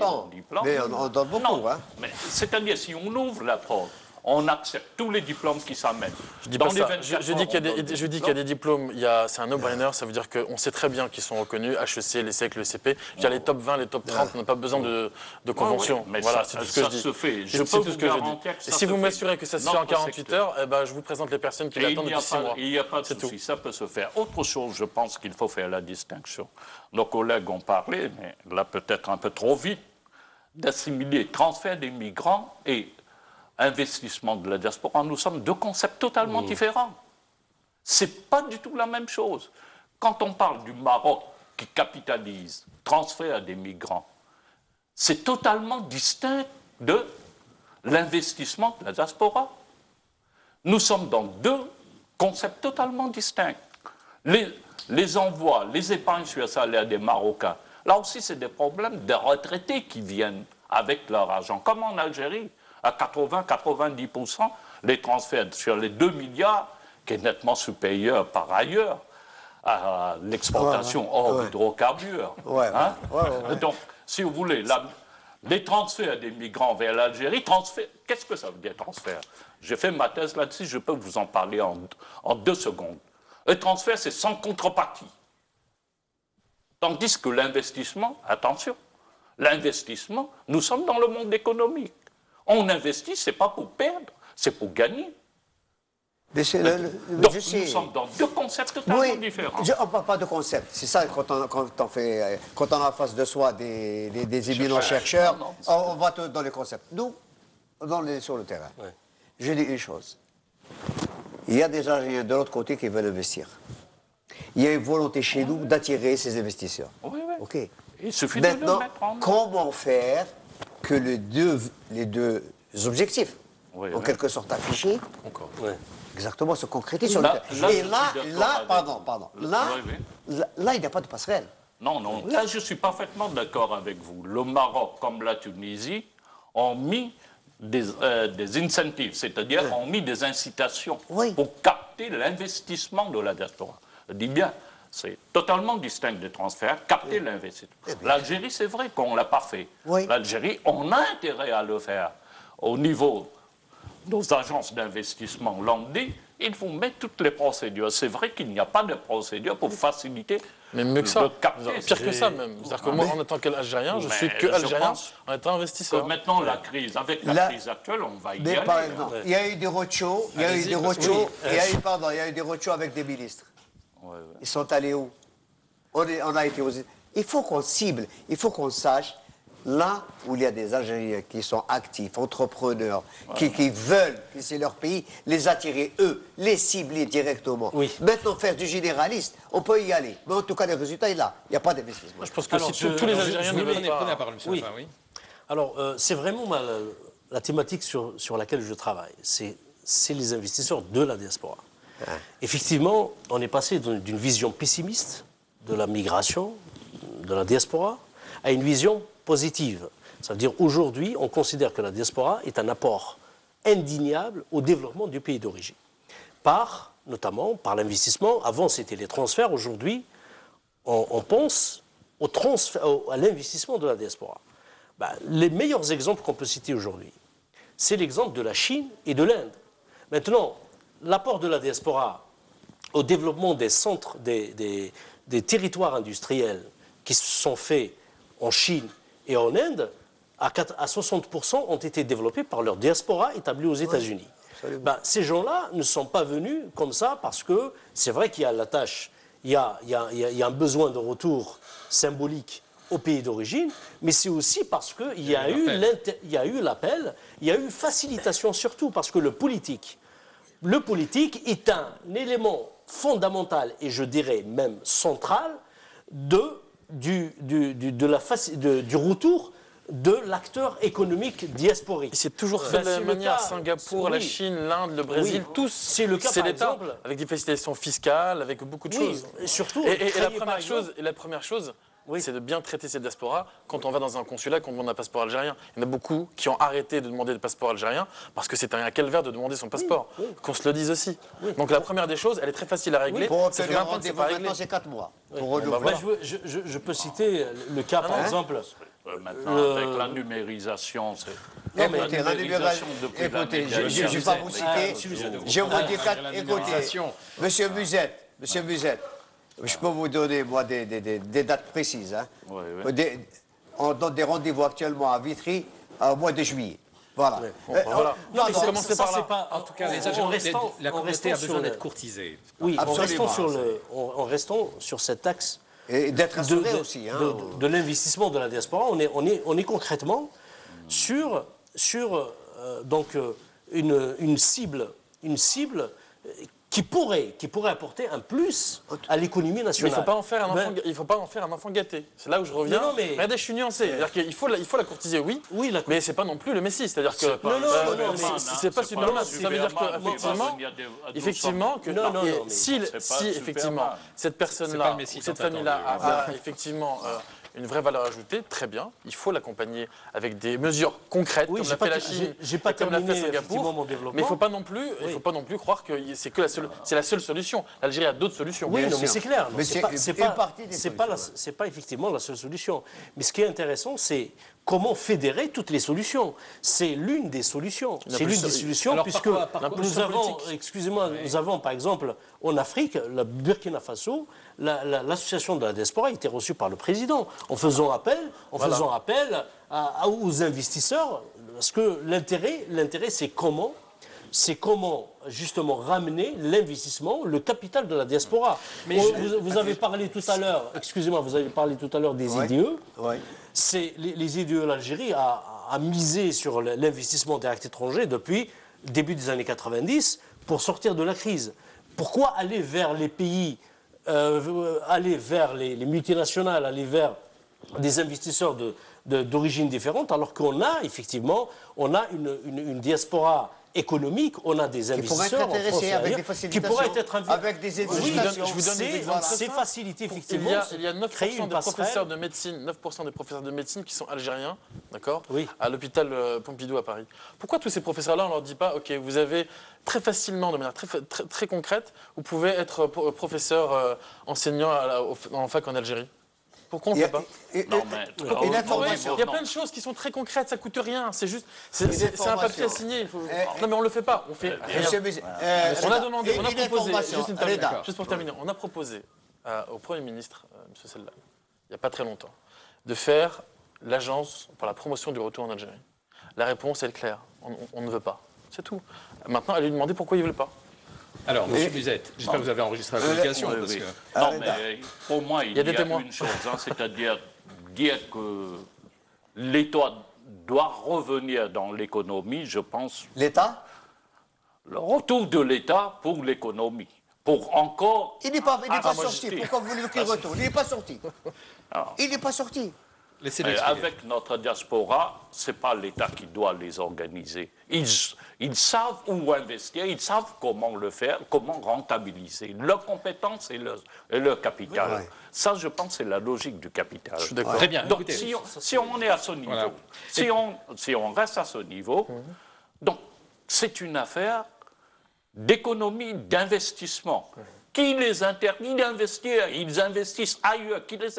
mais on donne beaucoup. Non, hein. mais c'est-à-dire, si on ouvre la porte, on accepte tous les diplômes qui s'amènent. Je dis pas ça. Je dis qu'il y a des diplômes, c'est un no-brainer, ça veut dire qu'on sait très bien qu'ils sont reconnus, HEC, l'ESSEC, l'ECP. Les top 20, les top 30 n'ont pas besoin de convention. Mais voilà, c'est tout ce que je dis. Se fait. C'est tout ce que je dis. Et si vous m'assurez que ça se fait en 48 heures, eh ben, je vous présente les personnes qui l'attendent depuis 6 mois. Il n'y a pas de souci, ça peut se faire. Autre chose, je pense qu'il faut faire la distinction. Nos collègues ont parlé, mais là peut-être un peu trop vite, d'assimiler transfert des migrants et investissement de la diaspora. Nous sommes deux concepts totalement différents. Ce n'est pas du tout la même chose. Quand on parle du Maroc qui capitalise, transfert des migrants, c'est totalement distinct de l'investissement de la diaspora. Nous sommes dans deux concepts totalement distincts. Les envois, les épargnes sur salaire des Marocains, là aussi c'est des problèmes de retraités qui viennent avec leur argent, comme en Algérie. À 80-90%, les transferts sur les 2 milliards, qui est nettement supérieur par ailleurs à l'exportation hors hydrocarbures. Donc, si vous voulez, les transferts des migrants vers l'Algérie, qu'est-ce que ça veut dire transfert? J'ai fait ma thèse là-dessus, je peux vous en parler en 2 secondes. Le transfert, c'est sans contrepartie. Tandis que l'investissement, attention, l'investissement, nous sommes dans le monde économique. On investit, ce n'est pas pour perdre, c'est pour gagner. Donc nous sommes dans deux concepts totalement différents. On ne parle pas de concept. C'est ça, quand on a en face de soi des éminents chercheurs, on va dans les concepts. Nous, sur le terrain. Je dis une chose. Il y a des Algériens de l'autre côté qui veulent investir. Il y a une volonté chez nous d'attirer ces investisseurs. Oui. OK. Il suffit maintenant, de le mettre en... comment faire que les deux objectifs, en quelque sorte affichés, exactement, se concrétisent sur le terrain. Et là, il n'y a pas de passerelle. Non, là, je suis parfaitement d'accord avec vous. Le Maroc, comme la Tunisie, ont mis des incentives, c'est-à-dire ont mis des incitations pour capter l'investissement de la diaspora. Je dis bien, c'est totalement distinct des transferts, capter l'investissement. L'Algérie, c'est vrai qu'on ne l'a pas fait. L'Algérie, on a intérêt à le faire au niveau nos agences d'investissement l'ont dit, il faut mettre toutes les procédures. C'est vrai qu'il n'y a pas de procédure pour faciliter Mais mieux que ça, le capter. pire que ça même. C'est-à-dire que moi, en tant qu'Algérien, je suis que Algérien en étant investisseur. Maintenant, la crise, avec la crise actuelle, on va y aller. Par exemple, il y a eu des roadshows, il y a eu des roadshows, il y a eu des roadshows avec des ministres. Ils sont allés où? On a été aux... Il faut qu'on cible, il faut qu'on sache là où il y a des Algériens qui sont actifs, entrepreneurs, qui veulent que c'est leur pays, les attirer eux, les cibler directement. Oui. Maintenant, faire du généraliste, on peut y aller. Mais en tout cas, le résultat est là. Il n'y a pas d'investissement. Je pense que si tous les Algériens ne veulent pas... Prenez la parole, monsieur Oui. Lafin, oui. Alors, c'est vraiment la thématique sur laquelle je travaille. C'est les investisseurs de la diaspora. Effectivement, on est passé d'une vision pessimiste de la migration, de la diaspora, à une vision positive. Ça veut dire aujourd'hui, on considère que la diaspora est un apport indéniable au développement du pays d'origine. Notamment par l'investissement. Avant, c'était les transferts. Aujourd'hui, on pense à l'investissement de la diaspora. Les meilleurs exemples qu'on peut citer aujourd'hui, c'est l'exemple de la Chine et de l'Inde. Maintenant, l'apport de la diaspora au développement des centres, des territoires industriels qui se sont faits en Chine et en Inde, à 60% ont été développés par leur diaspora établie aux États-Unis. Ces gens-là ne sont pas venus comme ça parce que c'est vrai qu'il y a la tâche, il y a un besoin de retour symbolique au pays d'origine, mais c'est aussi parce qu'il y a eu l'appel, il y a eu facilitation surtout parce que le politique est un élément fondamental et je dirais même central du retour de l'acteur économique diasporique. C'est toujours fait de la même manière. Singapour, la Chine, l'Inde, le Brésil, tous. C'est le cas, par l'État, exemple. avec des facilitations fiscales, avec beaucoup de choses. Et surtout, et la première chose, c'est de bien traiter cette diaspora quand on va dans un consulat, qu'on demande un passeport algérien. Il y en a beaucoup qui ont arrêté de demander le passeport algérien parce que c'est un calvaire de demander son passeport. Qu'on se le dise aussi. Donc la première des choses, elle est très facile à régler. Pour Ça fait obtenir 20 un ans que c'est rendez-vous pas réglé. maintenant, c'est 4 mois. Pour Bah, voilà. je peux citer le cas, par exemple. Maintenant, avec la numérisation, c'est... Écoutez, la numérisation, écoutez, je ne vais pas vous citer. Je vous dis écoutez, monsieur Musette, je peux vous donner, moi, des dates précises. Hein. On donne des rendez-vous actuellement à Vitry au mois de juillet. Voilà. Voilà. Non, mais commencer par là. pas. En tout cas, la communauté a besoin d'être courtisée. Oui, Absolument. en restant sur cet axe Et d'être assuré aussi. Hein. de l'investissement de la diaspora, on est concrètement sur donc une cible qui pourrait apporter un plus à l'économie Mais nationale. il ne faut pas en faire un enfant gâté. C'est là où je reviens. Non, mais... Regardez, je suis nuancé. C'est-à-dire qu'il faut la courtiser, oui, mais c'est pas non plus le Messie. C'est-à-dire que c'est pas Superman. Ça veut dire qu'effectivement, si effectivement cette personne-là ou cette famille-là a effectivement une vraie valeur ajoutée, très bien. Il faut l'accompagner avec des mesures concrètes, comme l'a fait la Chine, comme l'a fait Singapour. Mais il ne faut pas non plus croire que c'est la seule solution. L'Algérie a d'autres solutions. Oui, non, mais c'est clair. Mais C'est pas effectivement la seule solution. Mais ce qui est intéressant, c'est comment fédérer toutes les solutions. C'est l'une des solutions. C'est l'une des solutions alors, puisque nous avons, par exemple, en Afrique, le Burkina Faso, l'association de la diaspora a été reçue par le président en faisant appel aux investisseurs. Parce que l'intérêt, c'est comment justement ramener l'investissement, le capital de la diaspora. Mais vous avez parlé tout à l'heure, des IDE. Oui. Les IDE, l'Algérie a misé sur l'investissement direct étranger depuis le début des années 90 pour sortir de la crise. Pourquoi aller vers les pays, aller vers les multinationales, aller vers des investisseurs d'origine différente, alors qu'on a effectivement une diaspora économique, on a des investisseurs qui pourraient être intéressés avec des éducations. Je vous donne des exemples. C'est facilité effectivement. Il y a 9% des professeurs de médecine qui sont algériens, d'accord, à l'hôpital Pompidou à Paris. Pourquoi tous ces professeurs-là, on ne leur dit pas, ok, vous avez très facilement, de manière très concrète, vous pouvez être professeur enseignant en fac en Algérie? Pourquoi on ne fait pas? Non, mais Il y a plein de choses qui sont très concrètes, ça coûte rien. C'est juste, c'est un papier à signer. Non, mais on le fait pas. On fait rien. On a demandé, on a proposé. Juste pour terminer, on a proposé au Premier ministre, M. Sellal, il n'y a pas très longtemps, de faire l'agence pour la promotion du retour en Algérie. La réponse est claire. On ne veut pas. C'est tout. Maintenant, allez lui demander pourquoi ils ne veulent pas. Alors, M. Buzette, j'espère que vous avez enregistré la communication. Oui, oui. Non, mais pour moi, il y a une chose, c'est-à-dire dire que l'État doit revenir dans l'économie, je pense. L'État? Le retour de l'État pour l'économie. Pour encore. Il n'est pas sorti. Pourquoi vous voulez qu'il retourne? Il n'est pas sorti. Il n'est pas sorti. Avec notre diaspora, ce n'est pas l'État qui doit les organiser. Ils savent où investir, ils savent comment le faire, comment rentabiliser leurs compétences et leur capital. Ouais. Ça, je pense, c'est la logique du capital. Je suis d'accord. Très bien. Donc, si on est à ce niveau, voilà. si on reste à ce niveau, donc c'est une affaire d'économie, d'investissement. Qui les interdit d'investir? Ils investissent ailleurs. Qui les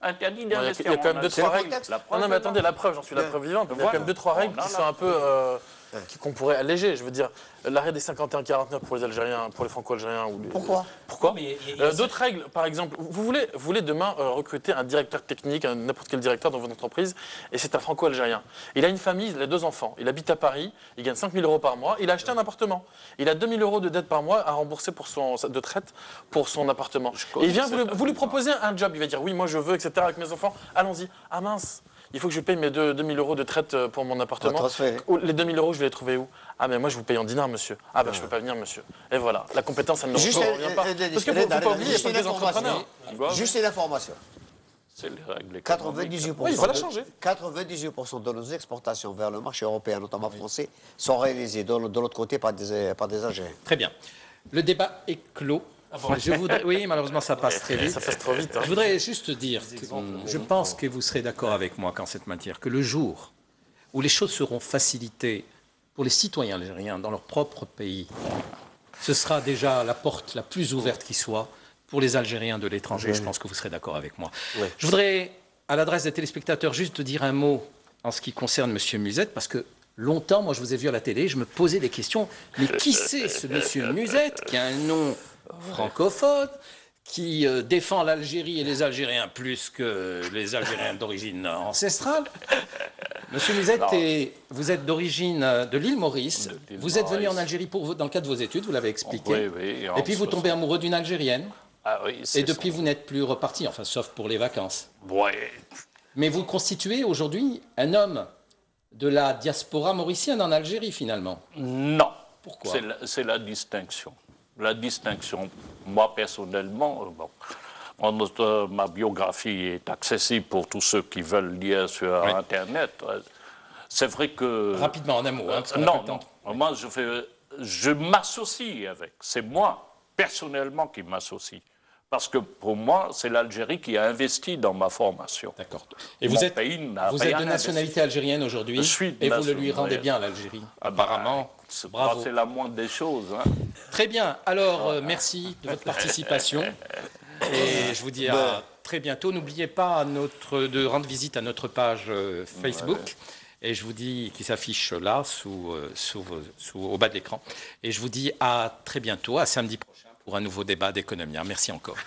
interdit d'investir? Il y a quand même 2-3 règles. Non, mais attendez, la preuve, j'en suis la preuve vivante. Il y a quand même 2-3 règles qui sont un peu. Qu'on pourrait alléger. Je veux dire, l'arrêt des 51-49 pour les Algériens, pour les Franco-Algériens. Pourquoi? D'autres règles, par exemple, vous voulez demain recruter un directeur technique, n'importe quel directeur dans votre entreprise, et c'est un Franco-Algérien. Il a une famille, il a 2 enfants, il habite à Paris, il gagne 5 000 € par mois, il a acheté un appartement. Il a 2 000 € de dette par mois à rembourser de traite pour son appartement. Et il vient, vous lui proposez un job, il va dire oui, moi je veux, etc. avec mes enfants, allons-y. Ah mince, il faut que je paye mes 2 000 € de traite pour mon appartement. Les 2 000 €, je vais les trouver où? Ah, mais moi, je vous paye en dinars, monsieur. Ah, ben, je ne peux pas venir, monsieur. Et voilà, la compétence, elle ne revient pas. Parce qu'il ne faut pas oublier, il y a pas des entrepreneurs. Juste une information. C'est les règles 98%, oui, il faut la changer. 98% de nos exportations vers le marché européen, notamment français, sont réalisées de l'autre côté par des Algériens. Très bien. Le débat est clos. Oui, malheureusement, ça passe très vite. Ça passe trop vite. Je voudrais juste dire que je pense que vous serez d'accord avec moi qu'en cette matière, que le jour où les choses seront facilitées pour les citoyens algériens dans leur propre pays, ce sera déjà la porte la plus ouverte qui soit pour les Algériens de l'étranger. Je pense que vous serez d'accord avec moi. Oui. Je voudrais, à l'adresse des téléspectateurs, juste dire un mot en ce qui concerne M. Musette, parce que longtemps, moi, je vous ai vu à la télé, je me posais des questions. Mais qui c'est ce M. Musette qui a un nom francophone, qui défend l'Algérie et les Algériens plus que les Algériens d'origine ancestrale? Monsieur Musette, vous êtes d'origine de l'île Maurice. Vous êtes venu en Algérie dans le cadre de vos études, vous l'avez expliqué. Oui, et puis vous tombez amoureux d'une Algérienne. Ah oui, et depuis, vous n'êtes plus reparti, enfin, sauf pour les vacances. Oui. Mais vous constituez aujourd'hui un homme de la diaspora mauricienne en Algérie, finalement. Non. Pourquoi? C'est la distinction. La distinction, moi personnellement, ma biographie est accessible pour tous ceux qui veulent lire sur Internet. C'est vrai que... Rapidement, en un mot. Non, moi je m'associe avec. C'est moi, personnellement, qui m'associe. Parce que pour moi, c'est l'Algérie qui a investi dans ma formation. D'accord. Et vous êtes de nationalité algérienne aujourd'hui, et vous le lui rendez bien à l'Algérie, apparemment. Bravo. C'est la moindre des choses. Hein. Très bien. Alors, merci de votre participation. Et je vous dis à très bientôt. N'oubliez pas de rendre visite à notre page Facebook. Et je vous dis, qui s'affiche là, au bas de l'écran. Et je vous dis à très bientôt, à samedi prochain, pour un nouveau débat d'Economia. Merci encore.